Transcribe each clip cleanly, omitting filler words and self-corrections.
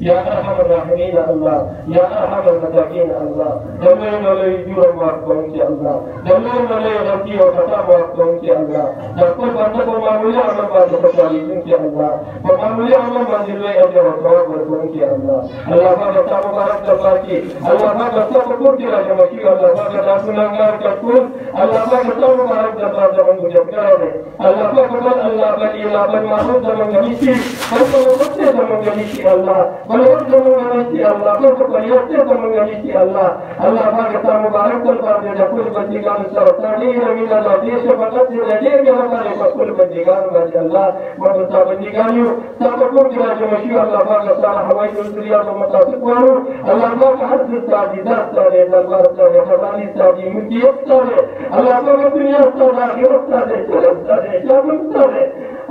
يا ارحم الراحمين الله يا ارحم المساكين الله دلنا لي جور معكم يا الله دلنا لي غطي وخطا معكم يا الله نقول بندق معمولي عمل بعد فتالين يا الله معمولي عمل منزل لي اجر وثواب يا الله الله بارك تعالى مبارك تباركي الله بارك تعالى كل جل جمشي الله بارك تعالى نعمار كل الله بارك تعالى مبارك تبارك من جبرائيل الله بارك الله بني الله بن محمود من جميسي الله بارك من جميسي الله بلغت من الله بارك بلغت من جميسي الله الله بارك تعالى مبارك تبارك كل بندگان سرطانی رمین الله دیش فقط لجے کے ہمارے كل بندگان بج الله مرتا بندگانیو تابقون جل جمشي الله بارك تعالى حوائج الدنيا ومتاسق وانو الله بارك حد السعدي ذات سارے دربار سارے خزانی سارے ملکیت سارے الله بارك دنیا سارے آخرت سارے جنت سارے جنت سارے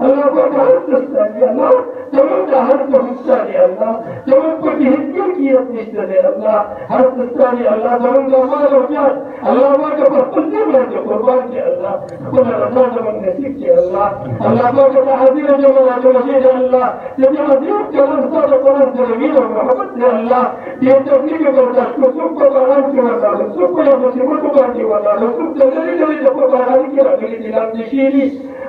الله بارك حد السعدي الله تمام حد السعدي الله تمام كل ملكیت نشتے الله حد السعدي الله تمام مال وجاه الله بارك فرقل جمعة قربان الله كل رضا من نسيك الله الله بارك تحذير جمعة جمشيد الله تجمع ديوك كلام صادق قرآن تلمين ومحبت الله يتفنيك برداشت وسوق قرآن والله وسوق يمسيبك بارك والله وسوق تجري جري قرآن كلا بلي دلام تشيري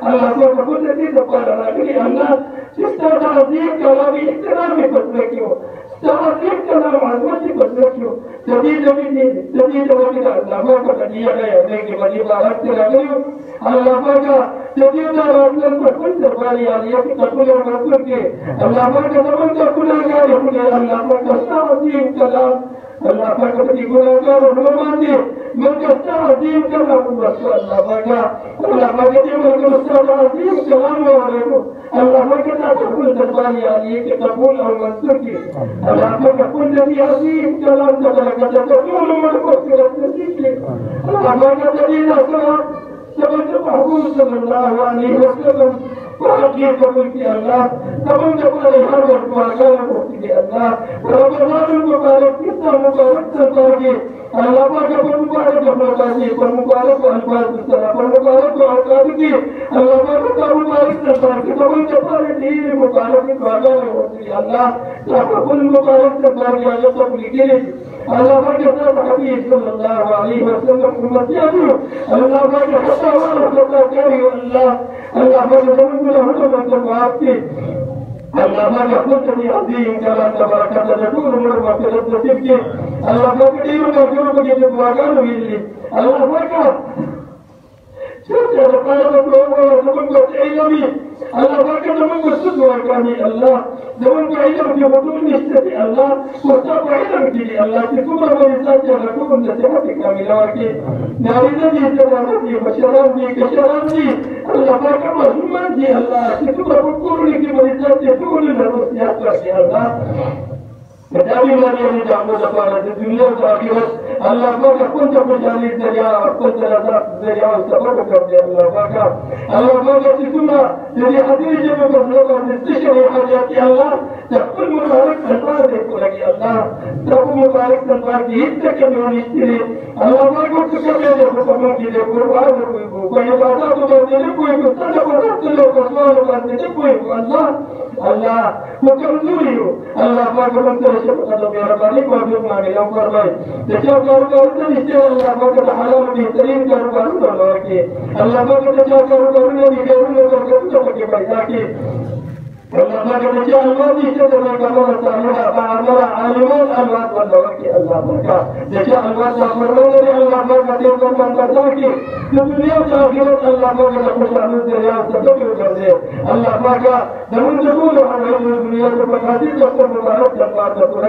الله بارك كل دين قرآن أجري الله سيستر تعظيم كلامي احترام بسلكيو تعظيم كلام عظمتي بسلكيو تدين الله بارك تديا يا ابنك بني بارك تلقيو الله بارك تدينا رجل كل تبالي عليك تقول رسولك الله بارك تمن كل غير الله بارك تعظيم كلام الله بارك تقول غير رمضان من تعظيم كلام رسول الله بارك تقول تعظيم كلام عليكم الله بارك تقول تبالي عليك تقول رسولك الله بارك كل نبي عظيم كلام تقول من كثرة ذكرك الله بارك تدينا كلام سبب محمود صلى الله عليه وسلم وحقيقة ملك الله تمام جبل الحرب والمعجل مفتي الله ورمضان المبارك كتاب مبارك تبارك الله بارك بالمبارك بالمبارك بالمبارك والألفاظ السلام بالمبارك والألفاظ الله بارك بالمبارك تبارك تمام جبل الدين المبارك والمعجل مفتي الله تمام بالمبارك تبارك يا تبليغ الله بارك حبيب صلى الله عليه وسلم أمتي الله بارك حتى ورحمة الله الله بارك الله ما يقول لي عظيم كلام تبارك الله تقول من المغفرة تبكي الله ما كثير ما يقول بجد واقعه اللي الله ما كان شوف يا رب الله زمن بعيني الله ما كان زمن بسد واقعني الله زمن بعينه في بدون نستي الله وصاب بعينه كذي الله تكون ما يساعد يركض من نصيحة كاملة وكي نارينا دي تراني بشران دي كشران دي الله ما كان مسلمان دي الله تكون بقول لك ما يساعد تقول لنا نصيحة الله كتابي ما يعني جامو دفعنا الدنيا والآخرة الله بارك كنت بجاني الدنيا وكنت رزاق الدنيا والسبب كبدي الله بارك تسمى الذي حديث جمع بسرعة تستشري حاجاتي الله تقول مبارك تنبارك لك الله تقول مبارك تنبارك هدك من اشتري الله بارك تكبر لك فمن كده قرآن وعبادات وبردلك ويبتدك ورسل وقصوان وبردلك الله الله مكرزوري الله بارك من ترشف قدم يا رباني وابيض ماني يوم فرمائي تشاو كارو تنشتر الله بارك حلال بهترين كارو تنبارك الله بارك تشاو كارو نبي كارو تنبارك بيزاكي الله بارك تشاو الله نشتر من كارو تنبارك فعمر عالمون الواد والنوكي الله بارك تشاو الواد فرمان الله بارك تنبارك من برداكي الدنيا والآخرة الله بارك تخش عن الدنيا وتكبر وكذب الله بارك دمون تقول عن الدنيا وتقاتل تقول مبارك تقول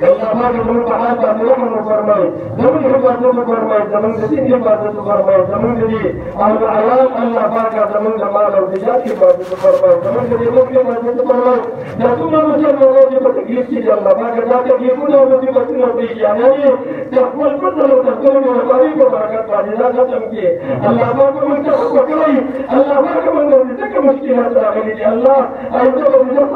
الله بارك من بحاجة نحن فرماي زمن حفاظة فرماي زمن دين حفاظة فرماي زمن دين أهل العيال الله بارك زمن جمال ورجال حفاظة فرماي زمن دين ملك حفاظة فرماي نسوم مسلم ولدي بتكليف كي الله بارك ذاك يكون ولدي بسنا بيجاني تقبل بدل وتقبل من القريب وبركة بعدها تمكي الله بارك من تحققي الله بارك من ذلك مشكلة داخلي الله أيضا من ذلك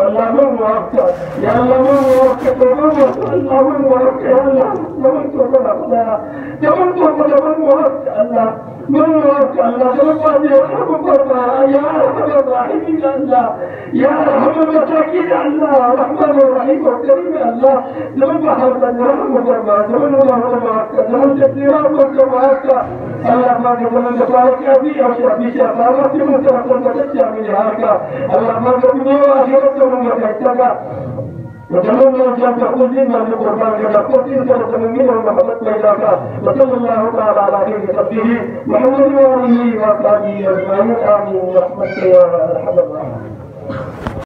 الله من موافقة يا الله من موافقة الله من موافقة يا الله من توفنا جمن توفنا من موافقة الله من موافقة الله جمن بعد يرحم فرما يا أرحم الراحمين الله يا أرحم المساكين الله الرحمن الرحيم والكريم الله جمن بحر رحم فرما جمن موافقة جمن تسليمات موافقة الله ما جمن تبارك أبي أبي شافعة في متأخر متجه من هذا الله ما جمن آخرته من متجه وجمعنا جاب يقول لنا من القرآن كذا قلت كذا من محمد ميلاك وصلى الله تعالى على خير خلقه محمد وآله وصحبه أجمعين آمين برحمتك يا أرحم الراحمين.